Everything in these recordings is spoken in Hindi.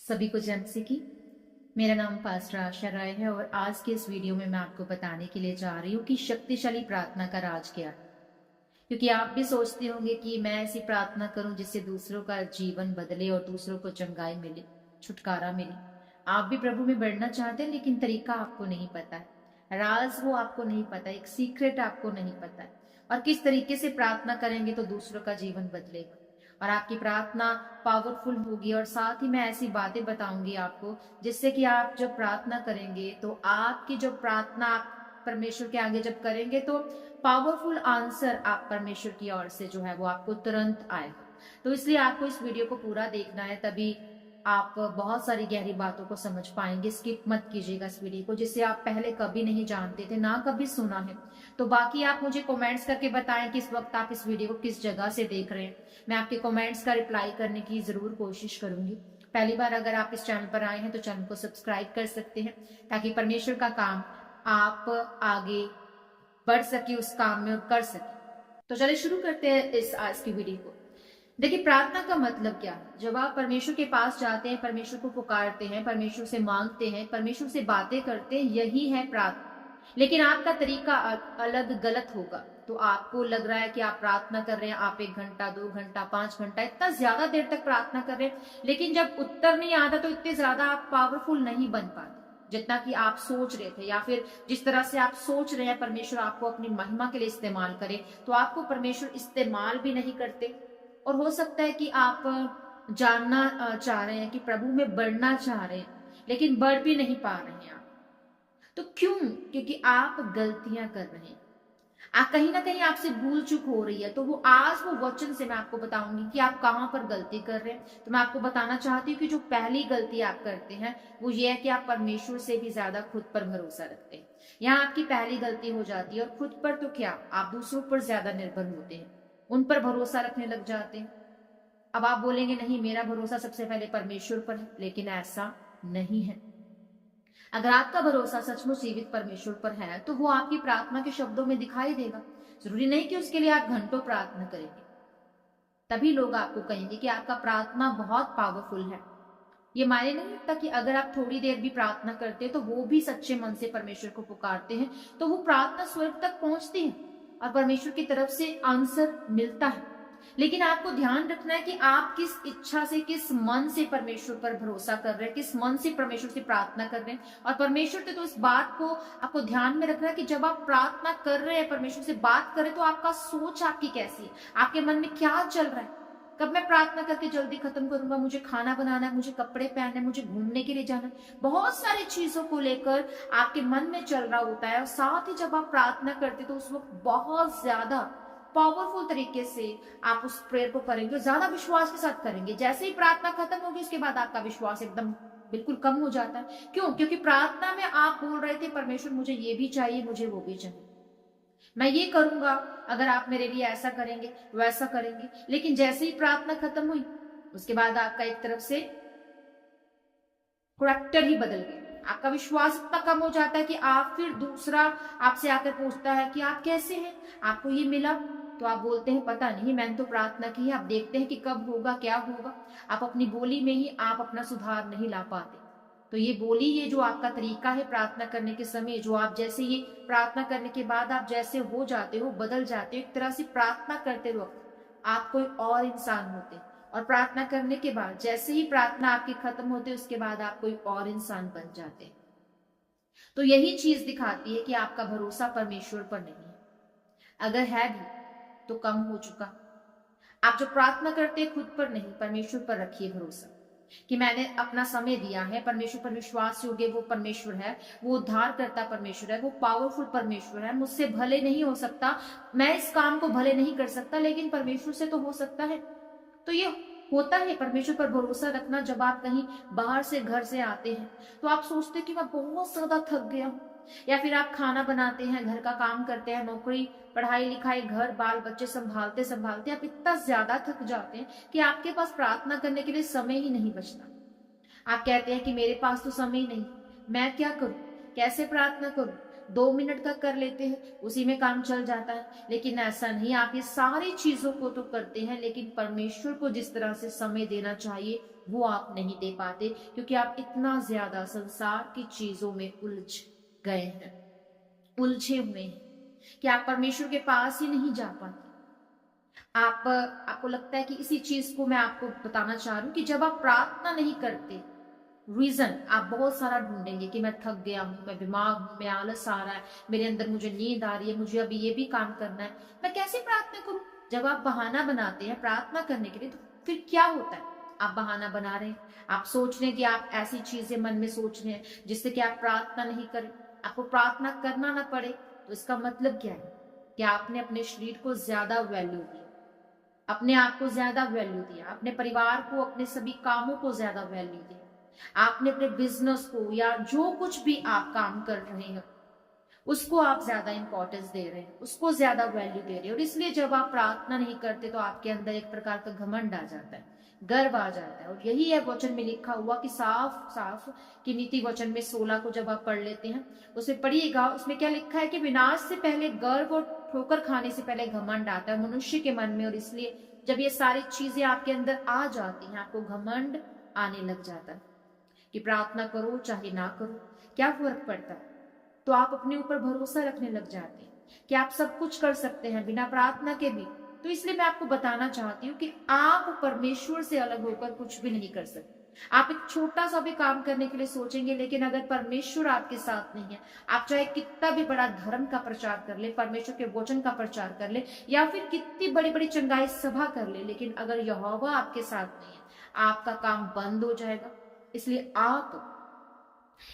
सभी को जय मसीह की। मेरा नाम पास्टर आशा राय है और आज के इस वीडियो में मैं आपको बताने के लिए जा रही हूँ कि शक्तिशाली प्रार्थना का राज क्या है। क्योंकि आप भी सोचते होंगे कि मैं ऐसी प्रार्थना करूं जिससे दूसरों का जीवन बदले और दूसरों को चंगाई मिले, छुटकारा मिले। आप भी प्रभु में बढ़ना चाहते हैं लेकिन तरीका आपको नहीं पता है, राज वो आपको नहीं पता, एक सीक्रेट आपको नहीं पता है और किस तरीके से प्रार्थना करेंगे तो दूसरों का जीवन बदलेगा और आपकी प्रार्थना पावरफुल होगी। और साथ ही मैं ऐसी बातें बताऊंगी आपको जिससे कि आप जब प्रार्थना करेंगे तो आपकी जो प्रार्थना आप परमेश्वर के आगे जब करेंगे तो पावरफुल आंसर आप परमेश्वर की ओर से जो है वो आपको तुरंत आएगा। तो इसलिए आपको इस वीडियो को पूरा देखना है, तभी आप बहुत सारी गहरी बातों को समझ पाएंगे। स्किप मत कीजिएगा इस वीडियो को, जिससे आप पहले कभी नहीं जानते थे, ना कभी सुना है। तो बाकी आप मुझे कमेंट्स करके बताएं कि इस वक्त आप इस वीडियो को किस जगह से देख रहे हैं। मैं आपके कमेंट्स का रिप्लाई करने की जरूर कोशिश करूंगी। पहली बार अगर आप इस चैनल पर आए हैं तो चैनल को सब्सक्राइब कर सकते हैं ताकि परमेश्वर का काम आप आगे बढ़ सके, उस काम में कर सके। तो चलिए शुरू करते हैं इस आज की वीडियो को। देखिए, प्रार्थना का मतलब क्या है। जब आप परमेश्वर के पास जाते हैं, परमेश्वर को पुकारते हैं, परमेश्वर से मांगते हैं, परमेश्वर से बातें करते हैं, यही है प्रार्थना। लेकिन आपका तरीका अलग गलत होगा। तो आपको लग रहा है कि आप प्रार्थना कर रहे हैं, आप 1 घंटा 2 घंटा 5 घंटा इतना ज्यादा देर तक प्रार्थना कर रहे हैं, लेकिन जब उत्तर नहीं आता तो इतने ज्यादा आप पावरफुल नहीं बन पाते जितना कि आप सोच रहे थे, या फिर जिस तरह से आप सोच रहे हैं परमेश्वर आपको अपनी महिमा के लिए इस्तेमाल करे, तो आपको परमेश्वर इस्तेमाल भी नहीं करते। और हो सकता है कि आप जानना चाह रहे हैं कि प्रभु में बढ़ना चाह रहे हैं लेकिन बढ़ भी नहीं पा रहे हैं आप। तो क्यों? क्योंकि आप गलतियां कर रहे हैं, आप कहीं ना कहीं आपसे भूल चूक हो रही है। तो वो आज वो वचन से मैं आपको बताऊंगी कि आप कहां पर गलती कर रहे हैं। तो मैं आपको बताना चाहती हूँ कि जो पहली गलती आप करते हैं वो ये है कि आप परमेश्वर से भी ज्यादा खुद पर भरोसा रखते हैं। यहाँ आपकी पहली गलती हो जाती है। और खुद पर तो क्या, आप दूसरों पर ज्यादा निर्भर होते हैं, उन पर भरोसा रखने लग जाते हैं। अब आप बोलेंगे नहीं, मेरा भरोसा सबसे पहले परमेश्वर पर है, लेकिन ऐसा नहीं है। अगर आपका भरोसा सचमुच जीवित परमेश्वर पर है तो वो आपकी प्रार्थना के शब्दों में दिखाई देगा। जरूरी नहीं कि उसके लिए आप घंटों प्रार्थना करेंगे, तभी लोग आपको कहेंगे कि आपका प्रार्थना बहुत पावरफुल है। ये मायने नहीं रखता कि अगर आप थोड़ी देर भी प्रार्थना करते हैं तो वो भी सच्चे मन से परमेश्वर को पुकारते हैं तो वो प्रार्थना स्वर्ग तक पहुंचती है और परमेश्वर की तरफ से आंसर मिलता है। लेकिन आपको ध्यान रखना है कि आप किस इच्छा से, किस मन से परमेश्वर पर भरोसा कर रहे हैं, किस मन से परमेश्वर से प्रार्थना कर रहे हैं। और परमेश्वर से तो इस बात को आपको ध्यान में रखना है कि जब आप प्रार्थना कर रहे हैं, परमेश्वर से बात कर रहे हैं, तो आपका सोच आपकी कैसी है, आपके मन में क्या चल रहा है। कब मैं प्रार्थना करके जल्दी खत्म करूंगा, मुझे खाना बनाना है, मुझे कपड़े पहनने, मुझे घूमने के लिए जाना है, बहुत सारी चीजों को लेकर आपके मन में चल रहा होता है। और साथ ही जब आप प्रार्थना करते तो उस वक्त बहुत ज्यादा पावरफुल तरीके से आप उस प्रेयर को करेंगे, ज्यादा विश्वास के साथ करेंगे। जैसे ही प्रार्थना खत्म होगी उसके बाद आपका विश्वास एकदम बिल्कुल कम हो जाता है। क्यों? क्योंकि प्रार्थना में आप बोल रहे थे परमेश्वर मुझे ये भी चाहिए, मुझे वो भी चाहिए, मैं ये करूंगा अगर आप मेरे लिए ऐसा करेंगे, वैसा करेंगे। लेकिन जैसे ही प्रार्थना खत्म हुई उसके बाद आपका एक तरफ से करैक्टर ही बदल गया। आपका विश्वास इतना कम हो जाता है कि आप फिर दूसरा आपसे आकर पूछता है कि आप कैसे हैं, आपको ये मिला, तो आप बोलते हैं पता नहीं, मैंने तो प्रार्थना की है, आप देखते हैं कि कब होगा, क्या होगा। आप अपनी बोली में ही आप अपना सुधार नहीं ला पाते। तो ये बोली, ये जो आपका तरीका है प्रार्थना करने के समय, जो आप जैसे ये प्रार्थना करने के बाद आप जैसे हो जाते हो, बदल जाते हो, एक तरह से प्रार्थना करते वक्त आप कोई और इंसान होते, और प्रार्थना करने के बाद जैसे ही प्रार्थना आपकी खत्म होती है उसके बाद आप कोई और इंसान बन जाते। तो यही चीज दिखाती है कि आपका भरोसा परमेश्वर पर नहीं है। अगर है भी तो कम हो चुका। आप जो प्रार्थना करते हैं खुद पर नहीं, परमेश्वर पर रखिए भरोसा कि मैंने अपना समय दिया है, परमेश्वर पर विश्वास योग्य वो परमेश्वर है, वो उद्धार करता परमेश्वर है, वो पावरफुल परमेश्वर है। मुझसे भले नहीं हो सकता, मैं इस काम को भले नहीं कर सकता, लेकिन परमेश्वर से तो हो सकता है। तो ये होता है परमेश्वर पर भरोसा रखना। जब आप कहीं बाहर से, घर से आते हैं तो आप सोचते हैं कि मैं बहुत ज्यादा थक गया हूं, या फिर आप खाना बनाते हैं, घर का काम करते हैं, नौकरी, पढ़ाई लिखाई, घर बाल बच्चे संभालते संभालते आप इतना ज्यादा थक जाते हैं कि आपके पास प्रार्थना करने के लिए समय ही नहीं बचता। आप कहते हैं कि मेरे पास तो समय ही नहीं, मैं क्या करूं, कैसे प्रार्थना करूं। 2 मिनट का कर लेते हैं, उसी में काम चल जाता है। लेकिन ऐसा नहीं, आप ये सारी चीजों को तो करते हैं लेकिन परमेश्वर को जिस तरह से समय देना चाहिए वो आप नहीं दे पाते, क्योंकि आप इतना ज्यादा संसार की चीजों में उलझ गए हैं, उलझे हुए हैं कि आप परमेश्वर के पास ही नहीं जा पाते। आपको लगता है कि इसी चीज को मैं आपको बताना चाह रही हूँ कि जब आप प्रार्थना नहीं करते, रीजन आप बहुत सारा ढूंढेंगे कि मैं थक गया हूं, मैं बीमार हूं, मैं आलस आ रहा है, मेरे अंदर मुझे नींद आ रही है, मुझे अभी ये भी काम करना है, मैं कैसे प्रार्थना करूं। जब आप बहाना बनाते हैं प्रार्थना करने के लिए, तो फिर क्या होता है, आप बहाना बना रहे हैं, आप सोच रहे हैं कि आप ऐसी चीजें मन में सोच रहे हैं जिससे कि आप प्रार्थना नहीं करें, आपको प्रार्थना करना ना पड़े। तो इसका मतलब क्या है कि आपने अपने शरीर को ज्यादा वैल्यू दी, अपने आप को ज्यादा वैल्यू दिया, अपने परिवार को, अपने सभी कामों को ज्यादा वैल्यू दिया, आपने अपने बिजनेस को या जो कुछ भी आप काम कर रहे हैं उसको आप ज्यादा इंपॉर्टेंस दे रहे हैं, उसको ज्यादा वैल्यू दे रहे हैं। और इसलिए जब आप प्रार्थना नहीं करते तो आपके अंदर एक प्रकार का घमंड आ जाता है, गर्व आ जाता है। और यही है वचन में लिखा हुआ कि साफ साफ कि नीति वचन में 16 को जब आप पढ़ लेते हैं, उसमें पढ़िएगा, उसमें क्या लिखा है कि विनाश से पहले गर्व और ठोकर खाने से पहले घमंड आता है मनुष्य के मन में। और इसलिए जब ये सारी चीजें आपके अंदर आ जाती हैं, आपको घमंड आने लग जाता है कि प्रार्थना करो चाहे ना करो, क्या फर्क पड़ता है। तो आप अपने ऊपर भरोसा रखने लग जाते हैं कि आप सब कुछ कर सकते हैं बिना प्रार्थना के भी। तो इसलिए मैं आपको बताना चाहती हूँ कि आप परमेश्वर से अलग होकर कुछ भी नहीं कर सकते। आप एक छोटा सा भी काम करने के लिए सोचेंगे, लेकिन अगर परमेश्वर आपके साथ नहीं है, आप चाहे कितना भी बड़ा धर्म का प्रचार कर ले, परमेश्वर के वचन का प्रचार कर ले, या फिर कितनी बड़ी बड़ी चंगाई सभा कर ले, लेकिन अगर यहोवा आपके साथ नहीं है, आपका काम बंद हो जाएगा। इसलिए आप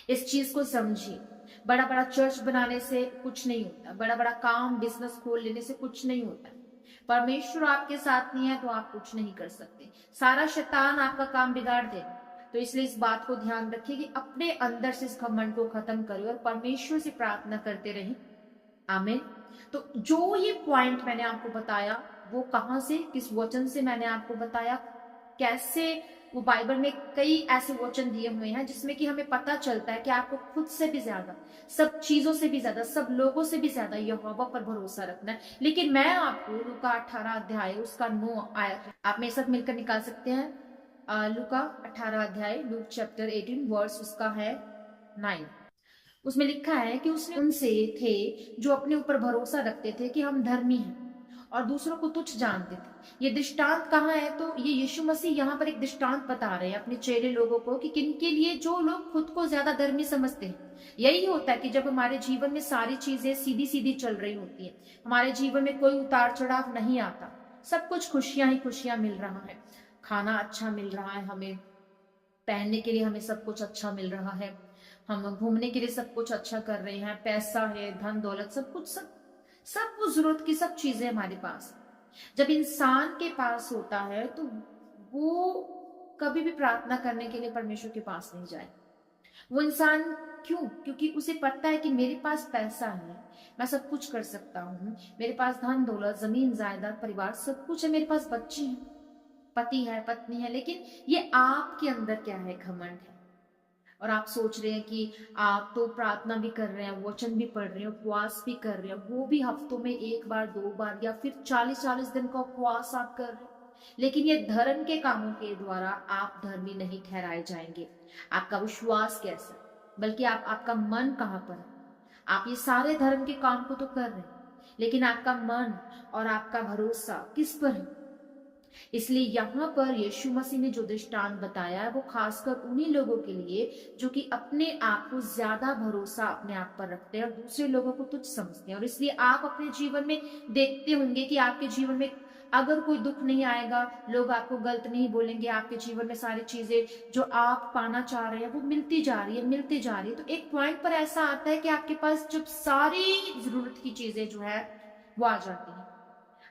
इस चीज को समझिए, बड़ा बड़ा चर्च बनाने से कुछ नहीं होता, बड़ा बड़ा काम बिजनेस खोल लेने से कुछ नहीं होता। परमेश्वर आपके साथ नहीं है तो आप कुछ नहीं कर सकते, सारा शैतान आपका काम बिगाड़ दे। तो इसलिए इस बात को ध्यान रखिए कि अपने अंदर से इस घमंड को खत्म करें और परमेश्वर से प्रार्थना करते रहें। आमीन। तो जो ये पॉइंट मैंने आपको बताया, वो कहां से, किस वचन से मैंने आपको बताया, कैसे वो बाइबल में कई ऐसे वचन दिए हुए हैं जिसमें कि हमें पता चलता है कि आपको खुद से भी ज्यादा, सब चीजों से भी ज्यादा, सब लोगों से भी ज्यादा यहोवा पर भरोसा रखना है। लेकिन मैं आपको लूका 18 अध्याय उसका 9 आयत आप मेरे साथ मिलकर निकाल सकते हैं। लूका 18 अध्याय, लूक चैप्टर 18 वर्स उसका है 9। उसमें लिखा है कि उसने उनसे थे जो अपने ऊपर भरोसा रखते थे कि हम धर्मी हैं और दूसरों को तुच्छ जानते थे। ये दृष्टांत कहाँ है, तो ये यीशु मसीह यहाँ पर एक दृष्टांत बता रहे हैं अपने चेले लोगों को कि किनके लिए, जो लोग खुद को ज्यादा धर्मी समझते हैं। यही होता है कि जब हमारे जीवन में सारी चीजें सीधी सीधी चल रही होती है, हमारे जीवन में कोई उतार चढ़ाव नहीं आता, सब कुछ खुशियां ही खुशियां मिल रहा है, खाना अच्छा मिल रहा है, हमें पहनने के लिए हमें सब कुछ अच्छा मिल रहा है, हम घूमने के लिए सब कुछ अच्छा कर रहे हैं, पैसा है, धन दौलत, सब कुछ, सब वो जरूरत की सब चीजें हमारे पास। जब इंसान के पास होता है तो वो कभी भी प्रार्थना करने के लिए परमेश्वर के पास नहीं जाए। वो इंसान क्यों, क्योंकि उसे पता है कि मेरे पास पैसा है, मैं सब कुछ कर सकता हूँ, मेरे पास धन दौलत, जमीन जायदाद, परिवार, सब कुछ है, मेरे पास बच्चे हैं, पति है, पत्नी है। लेकिन ये आपके अंदर क्या है, घमंड है। और आप सोच रहे हैं कि आप तो प्रार्थना भी कर रहे हैं, वचन भी पढ़ रहे हैं, उपवास भी कर रहे हैं, वो भी हफ्तों में 1 बार 2 बार, या फिर 40-40 दिन का उपवास आप कर रहे हैं, लेकिन ये धर्म के कामों के द्वारा आप धर्मी नहीं ठहराए जाएंगे। आपका विश्वास कैसा, बल्कि आपका मन कहाँ पर है। आप ये सारे धर्म के काम को तो कर रहे हैं, लेकिन आपका मन और आपका भरोसा किस पर है। इसलिए यहाँ पर यीशु मसीह ने जो दृष्टांत बताया है वो खासकर उन्हीं लोगों के लिए जो कि अपने आप को ज्यादा भरोसा अपने आप पर रखते हैं और दूसरे लोगों को तुच्छ समझते हैं। और इसलिए आप अपने जीवन में देखते होंगे कि आपके जीवन में अगर कोई दुख नहीं आएगा, लोग आपको गलत नहीं बोलेंगे, आपके जीवन में सारी चीजें जो आप पाना चाह रहे हैं वो मिलती जा रही है, मिलती जा रही है। तो एक पॉइंट पर ऐसा आता है कि आपके पास जब सारी जरूरत की चीजें जो है वो आ जाती है,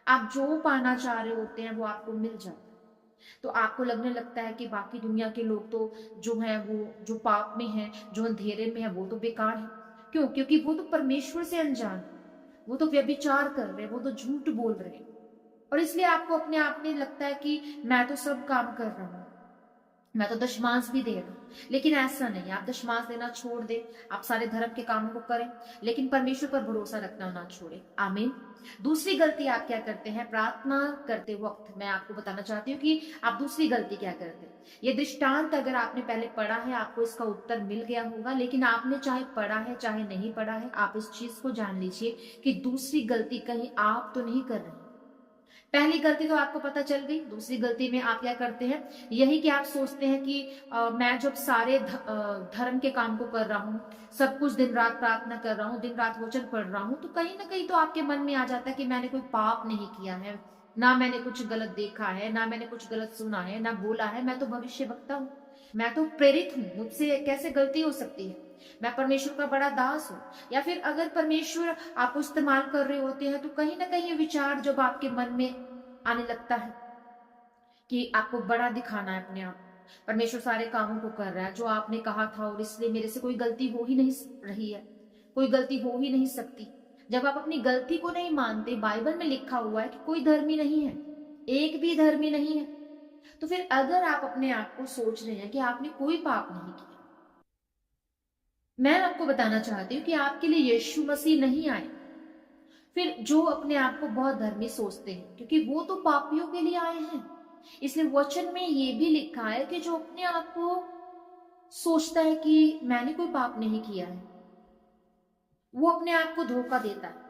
आप जो पाना चाह रहे होते हैं वो आपको मिल जाता है। तो आपको लगने लगता है कि बाकी दुनिया के लोग तो जो है वो जो पाप में है, जो अंधेरे में है, वो तो बेकार है। क्यों, क्योंकि वो तो परमेश्वर से अनजान है, वो तो व्यभिचार कर रहे हैं, वो तो झूठ बोल रहे हैं। और इसलिए आपको अपने आप में लगता है कि मैं तो सब काम कर रहा हूं, मैं तो दशमांश भी दे रहा हूं। लेकिन ऐसा नहीं, आप दशमांश देना छोड़ दे, आप सारे धर्म के कामों को करें, लेकिन परमेश्वर पर भरोसा रखना ना छोड़े। आमीन। दूसरी गलती आप क्या करते हैं प्रार्थना करते वक्त, मैं आपको बताना चाहती हूँ कि आप दूसरी गलती क्या करते हैं। ये दृष्टांत अगर आपने पहले पढ़ा है, आपको इसका उत्तर मिल गया होगा, लेकिन आपने चाहे पढ़ा है चाहे नहीं पढ़ा है, आप इस चीज को जान लीजिए कि दूसरी गलती कहीं आप तो नहीं कर रहे। पहली गलती तो आपको पता चल गई। दूसरी गलती में आप क्या करते हैं, यही कि आप सोचते हैं कि मैं जब सारे धर्म के काम को कर रहा हूँ, सब कुछ दिन रात प्रार्थना कर रहा हूँ, दिन रात वचन पढ़ रहा हूँ, तो कहीं ना कहीं तो आपके मन में आ जाता है कि मैंने कोई पाप नहीं किया है, ना मैंने कुछ गलत देखा है, ना मैंने कुछ गलत सुना है, ना बोला है, मैं तो भविष्य वक्ता हूँ, मैं तो प्रेरित हूँ, मुझसे कैसे गलती हो सकती है, मैं परमेश्वर का बड़ा दास हूँ। या फिर अगर परमेश्वर आपको इस्तेमाल कर रहे होते हैं, तो कहीं ना कहीं ये विचार जब आपके मन में आने लगता है कि आपको बड़ा दिखाना है अपने आप, परमेश्वर सारे कामों को कर रहा है जो आपने कहा था, और इसलिए मेरे से कोई गलती हो ही नहीं रही है, कोई गलती हो ही नहीं सकती। जब आप अपनी गलती को नहीं मानते, बाइबल में लिखा हुआ है कि कोई धर्मी नहीं है, एक भी धर्मी नहीं है, तो फिर अगर आप अपने आप को सोच रहे हैं कि आपने कोई पाप नहीं किया, मैं आपको बताना चाहती हूँ कि आपके लिए यीशु मसीह नहीं आए। फिर जो अपने आप को बहुत धर्मी सोचते हैं, क्योंकि वो तो पापियों के लिए आए हैं, इसलिए वचन में ये भी लिखा है कि जो अपने आप को सोचता है कि मैंने कोई पाप नहीं किया है, वो अपने आप को धोखा देता है।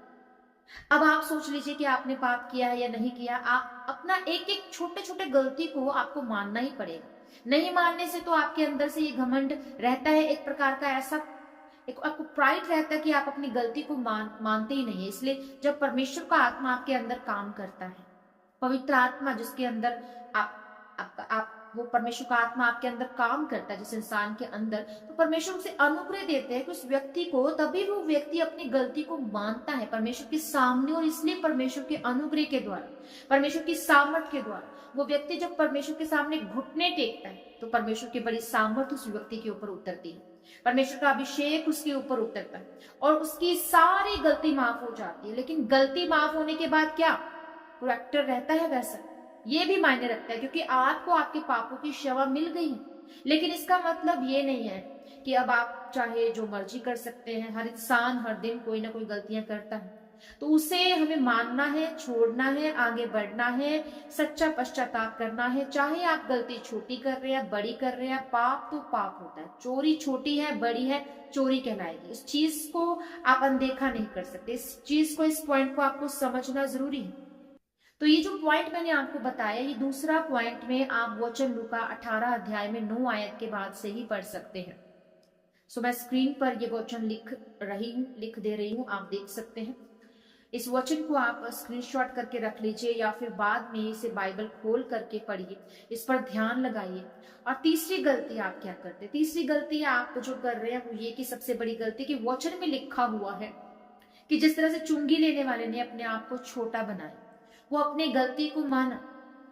अब आप सोच लीजिए कि आपने पाप किया है या नहीं किया, आप अपना एक एक छोटे छोटे गलती को आपको मानना ही पड़ेगा। नहीं मानने से तो आपके अंदर से ये घमंड रहता है, एक प्रकार का ऐसा एक आपको प्राइड रहता है कि आप अपनी गलती को मानते ही नहीं है। इसलिए जब परमेश्वर का आत्मा आपके अंदर काम करता है, पवित्र आत्मा जिसके अंदर आप वो परमेश्वर का आत्मा आपके अंदर काम करता है जिस इंसान के अंदर, तो परमेश्वर उसे अनुग्रह देते हैं कि उस व्यक्ति को, तभी वो व्यक्ति अपनी गलती को मानता है परमेश्वर के सामने, और इसलिए परमेश्वर के अनुग्रह के द्वारा, परमेश्वर की सामर्थ के द्वारा, वो व्यक्ति जब परमेश्वर के सामने घुटने टेकता है, तो परमेश्वर की बड़ी सामर्थ उस व्यक्ति के ऊपर उतरती है, परमेश्वर का अभिषेक उसके ऊपर उतरता है, और उसकी सारी गलती माफ हो जाती है। लेकिन गलती माफ होने के बाद क्या करैक्टर रहता है वैसा, ये भी मायने रखता है, क्योंकि आपको आपके पापों की क्षमा मिल गई है। लेकिन इसका मतलब ये नहीं है कि अब आप चाहे जो मर्जी कर सकते हैं। हर इंसान हर दिन कोई ना कोई गलतियां करता है, तो उसे हमें मानना है, छोड़ना है, आगे बढ़ना है, सच्चा पश्चाताप करना है। चाहे आप गलती छोटी कर रहे हैं, बड़ी कर रहे हैं, पाप तो पाप होता है। चोरी छोटी है, बड़ी है, चोरी कहलाएगी। इस चीज को आप अनदेखा नहीं कर सकते, इस चीज को, इस पॉइंट को आपको समझना जरूरी है। तो ये जो पॉइंट मैंने आपको बताया, ये दूसरा पॉइंट में आप वचन लूका 18 अध्याय में 9 आयत के बाद से ही पढ़ सकते हैं। सो मैं स्क्रीन पर ये वचन लिख दे रही हूँ, आप देख सकते हैं। इस वचन को आप स्क्रीनशॉट करके रख लीजिए, या फिर बाद में इसे बाइबल खोल करके पढ़िए, इस पर ध्यान लगाइए। और तीसरी गलती आप क्या करते हैं, तीसरी गलती आप जो कर रहे हैं वो ये कि सबसे बड़ी गलती कि वचन में लिखा हुआ है कि जिस तरह से चुंगी लेने वाले ने अपने आप को छोटा बनाया, वो अपनी गलती को माना।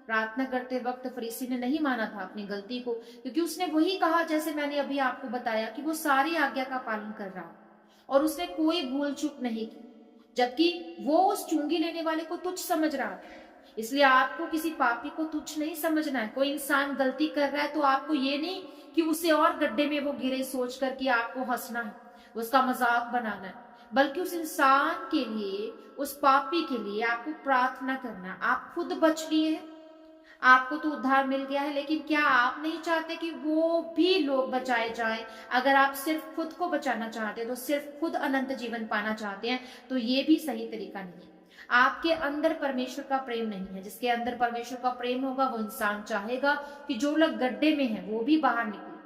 प्रार्थना करते वक्त फरीसी ने नहीं माना था अपनी गलती को, क्योंकि उसने वही कहा जैसे मैंने अभी आपको बताया कि वो सारी आज्ञा का पालन कर रहा और उसने कोई भूल चूक नहीं की, जबकि वो उस चुंगी लेने वाले को तुच्छ समझ रहा था। इसलिए आपको किसी पापी को तुच्छ नहीं समझना है। कोई इंसान गलती कर रहा है तो आपको ये नहीं कि उसे और गड्ढे में वो गिरे सोच कर कि आपको हंसना है, उसका मजाक बनाना है, बल्कि उस इंसान के लिए, उस पापी के लिए आपको प्रार्थना करना। आप खुद बच लिए हैं, आपको तो उद्धार मिल गया है, लेकिन क्या आप नहीं चाहते कि वो भी लोग बचाए जाएं? अगर आप सिर्फ खुद को बचाना चाहते हैं, तो सिर्फ खुद अनंत जीवन पाना चाहते हैं, तो ये भी सही तरीका नहीं है। आपके अंदर परमेश्वर का प्रेम नहीं है। जिसके अंदर परमेश्वर का प्रेम होगा वो इंसान चाहेगा कि जो लोग गड्ढे में हैं वो भी बाहर निकले।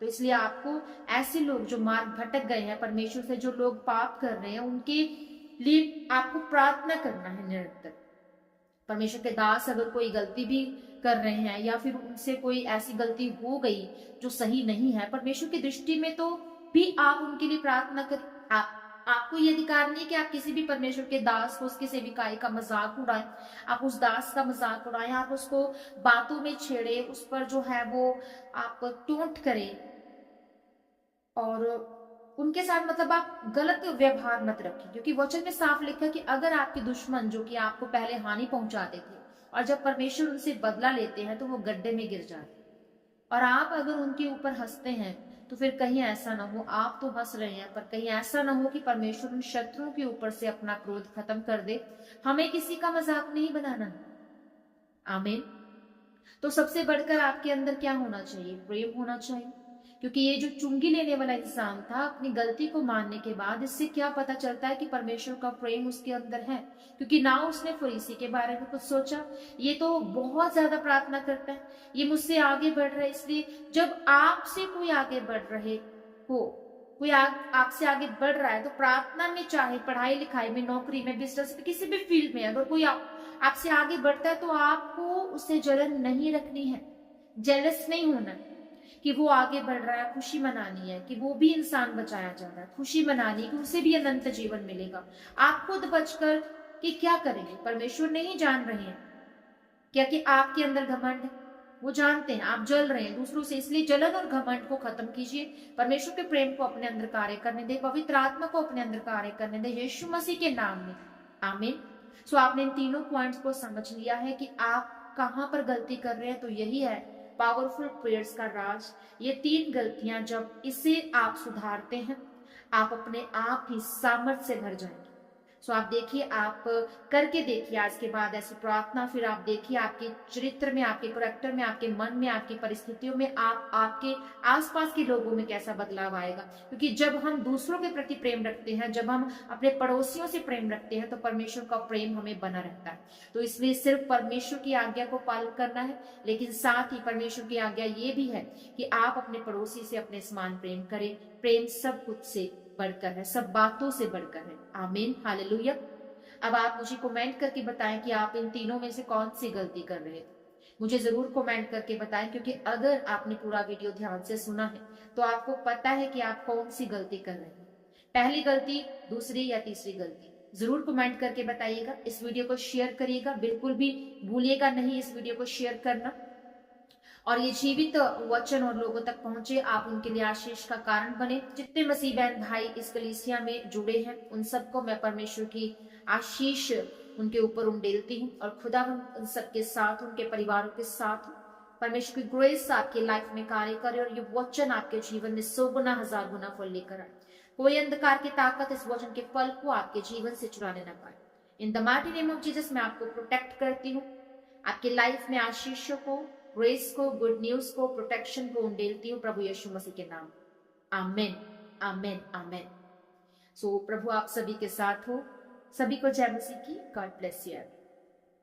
तो इसलिए आपको ऐसे लोग जो मार्ग भटक गए हैं परमेश्वर से, जो लोग पाप कर रहे हैं, उनके लिए आपको प्रार्थना करना है निरंतर। परमेश्वर के दास अगर कोई गलती भी कर रहे हैं, या फिर उनसे कोई ऐसी गलती हो गई जो सही नहीं है परमेश्वर की दृष्टि में, तो भी आप उनके लिए प्रार्थना करें। आपको ये अधिकार नहीं कि आप किसी भी परमेश्वर के दास को, उसके सेविकाई का मजाक उड़ाएं, आप उस दास का मजाक उड़ाएं, आप उसको बातों में छेड़े, उस पर जो है वो आप टोंट करें, और उनके साथ मतलब आप गलत व्यवहार मत रखें। क्योंकि वचन में साफ लिखा है कि अगर आपके दुश्मन जो कि आपको पहले हानि पहुंचाते थे, और जब परमेश्वर उनसे बदला लेते हैं, तो वो गड्ढे में गिर जाते हैं। और आप अगर उनके ऊपर हंसते हैं तो फिर कहीं ऐसा ना हो, आप तो हंस रहे हैं पर कहीं ऐसा ना हो कि परमेश्वर उन शत्रुओं के ऊपर से अपना क्रोध खत्म कर दे। हमें किसी का मजाक नहीं बनाना। आमीन। तो सबसे बढ़कर आपके अंदर क्या होना चाहिए? प्रेम होना चाहिए। क्योंकि ये जो चुंगी लेने वाला इंसान था, अपनी गलती को मानने के बाद इससे क्या पता चलता है कि परमेश्वर का प्रेम उसके अंदर है। क्योंकि ना उसने फरीसी के बारे में कुछ सोचा, ये तो बहुत ज्यादा प्रार्थना करता है, ये मुझसे आगे बढ़ रहा है। इसलिए जब आपसे कोई आगे बढ़ रहे हो, कोई आपसे आगे बढ़ रहा है, तो प्रार्थना में, चाहे पढ़ाई लिखाई में, नौकरी में, बिजनेस में, किसी भी फील्ड में अगर कोई आपसे आगे बढ़ता है तो आपको उससे जलन नहीं रखनी है, जेलस नहीं होना कि वो आगे बढ़ रहा है। खुशी मनानी है कि वो भी इंसान बचाया जा रहा है, खुशी मनानी कि उसे भी अनंत जीवन मिलेगा। आप खुद बचकर कि क्या करेंगे? परमेश्वर नहीं जान रहे हैं क्या कि आपके अंदर घमंड है? वो जानते हैं आप जल रहे हैं दूसरों से। इसलिए जलन और घमंड को खत्म कीजिए, परमेश्वर के प्रेम को अपने अंदर कार्य करने दे, पवित्र आत्मा को अपने अंदर कार्य करने दे, यीशु मसीह के नाम में। आमीन। सो आपने इन तीनों पॉइंट्स को समझ लिया है कि आप कहां पर गलती कर रहे हैं। तो यही है पावरफुल प्रेयर्स का राज। ये 3 गलतियां जब इसे आप सुधारते हैं, आप अपने आप ही सामर्थ्य से भर जाएंगे। सो आप देखिए, आप करके देखिए आज के बाद ऐसी प्रार्थना, फिर आप देखिए आपके चरित्र में, आपके करैक्टर में, आपके मन में, आपकी परिस्थितियों में, आपके आसपास के लोगों में कैसा बदलाव आएगा। क्योंकि जब हम दूसरों के प्रति प्रेम रखते हैं, जब हम अपने पड़ोसियों से प्रेम रखते हैं, तो परमेश्वर का प्रेम हमें बना रहता है। तो इसलिए सिर्फ परमेश्वर की आज्ञा को पालन करना है, लेकिन साथ ही परमेश्वर की आज्ञा ये भी है कि आप अपने पड़ोसी से अपने समान प्रेम करें। प्रेम सब कुछ से बढ़कर है, सब बातों से बढ़कर है। आमीन, हालेलुया। अब आप मुझे कमेंट करके बताएं कि आप इन तीनों में से कौन सी गलती कर रहे थे। मुझे जरूर कमेंट करके बताएं, क्योंकि अगर आपने पूरा वीडियो ध्यान से सुना है तो आपको पता है कि आप कौन सी गलती कर रहे हैं, पहली गलती, दूसरी या तीसरी गलती। जरूर कमेंट करके बताइएगा। इस वीडियो को शेयर करिएगा, बिल्कुल भी भूलिएगा नहीं इस वीडियो को शेयर करना। और ये जीवित वचन और लोगों तक पहुंचे, आप उनके लिए आशीष का कारण बने। जितने मसीह बहन भाई इस कलीसिया में जुड़े हैं, उन सबको मैं परमेश्वर की आशीष उनके ऊपर उंडेलती हूँ। और खुदा उन सबके साथ, उनके परिवारों के साथ। परमेश्वर की ग्रेस आपकी लाइफ में कार्य करे और ये वचन आपके जीवन में 100 गुना 1000 गुना फल लेकर आए। कोई अंधकार की ताकत इस वचन के फल को आपके जीवन से चुराने ना पाए। In the mighty name of Jesus मैं आपको प्रोटेक्ट करती हूँ। आपकी लाइफ में आशीषों को, ग्रेस को, गुड न्यूज को, प्रोटेक्शन को उंडेलती हूँ प्रभु यीशु मसीह के नाम। आमेन, आमेन, आमेन। सो प्रभु आप सभी के साथ हो। सभी को जय मसीह की। God bless you.